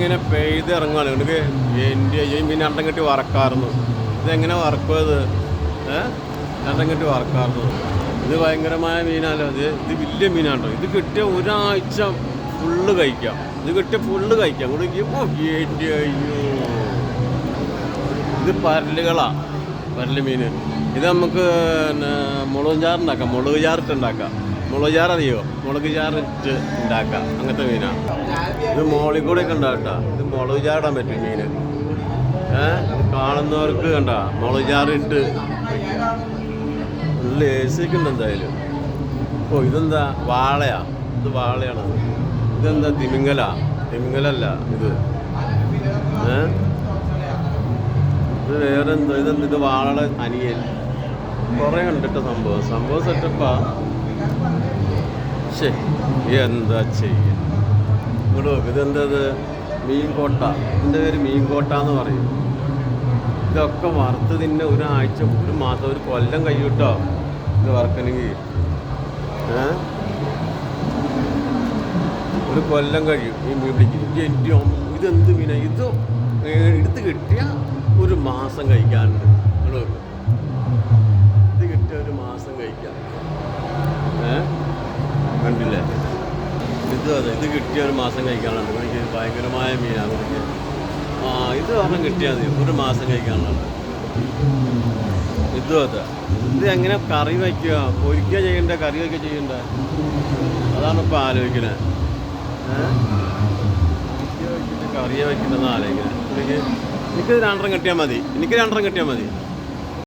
ഇങ്ങനെ പെയ്ത് ഇറങ്ങുകയാണ്. എനിക്ക് എൻ്റെ മീൻ അണ്ടം കെട്ടി വറക്കാറുന്നു. ഇതെങ്ങനെ വറക്കുക? അണ്ടം കെട്ടി വറക്കാറുന്നു. ഇത് ഭയങ്കരമായ മീനാണല്ലോ. ഇത് വലിയ മീനാണോ. ഇത് കിട്ടിയ ഒരാഴ്ച ഫുള്ള് കഴിക്കാം. ഇത് കിട്ടിയ ഫുള്ള് കഴിക്കാം. എൻ്റെ അയ്യോ, ഇത് പരലുകളാണ്, പരല് മീൻ. ഇത് നമുക്ക് മുളക് ചാറുണ്ടാക്കാം, മുളക് ചാറിട്ട് ഉണ്ടാക്കാം. മുളക് ചാറ് അറിയോ? മുളക് ചാറിട്ട് ഉണ്ടാക്കാം. അങ്ങനത്തെ മീനാണ്. ഇത് മോളിൽ കൂടെ ഒക്കെ ഉണ്ടാകട്ടോ. ഇത് മുളക് ചാറിടാൻ പറ്റും മീൻ. കാണുന്നവർക്ക് കണ്ട മുളക് ചാറിട്ട് നല്ല ഏസിക്കുണ്ട് എന്തായാലും. ഇതെന്താ വാളയാ? ഇത് വാളയാണ്. ഇതെന്താ തിമിങ്ങലാ? തിമിങ്ങലല്ല ഇത്. ഇത് വേറെ എന്തോ. ഇതെന്താ? ഇത് വാളയുടെ അനിയൻ. കുറേ കണ്ടിട്ട് സംഭവം സെറ്റപ്പാ. എന്താ ചെയ്യുക? ഇങ്ങോട്ട് നോക്ക്. ഇതെന്താ? മീൻകോട്ട. ഇതിൻ്റെ പേര് മീൻകോട്ട എന്ന് പറയും. ഇതൊക്കെ വറുത്ത് തിന്നെ ഒരാഴ്ച, ഒരു മാസം, ഒരു കൊല്ലം കഴിയൂട്ടോ ഇത് വറുക്കണമെങ്കിൽ. ഒരു കൊല്ലം കഴിയും ഈ മീൻ പിടിക്കും. ഇതെന്ത് മീനാ? ഇത് എടുത്ത് കിട്ടിയ ഒരു മാസം കഴിക്കാനുണ്ട്. ഇത് കിട്ടിയ ഒരു മാസം കഴിക്കാം. കണ്ടില്ലേ? അതെ, ഇത് കിട്ടിയ ഒരു മാസം കഴിക്കാനുണ്ട്. എനിക്ക് ഭയങ്കരമായ മീനാണ്. ഇത് കാരണം കിട്ടിയാൽ മതി, ഒരു മാസം കഴിക്കാനുള്ളത്. ഇതും അതെ. ഇത് എങ്ങനെ കറി വയ്ക്കുക? പൊരിക്കുക ചെയ്യണ്ടേ, കറി വയ്ക്കുക ചെയ്യണ്ടേ? അതാണ് ഇപ്പോൾ ആലോചിക്കണേ. കറിയെ വയ്ക്കുന്നതെന്ന് ആലോചിക്കണേ. എനിക്ക് 2 കിട്ടിയാൽ മതി.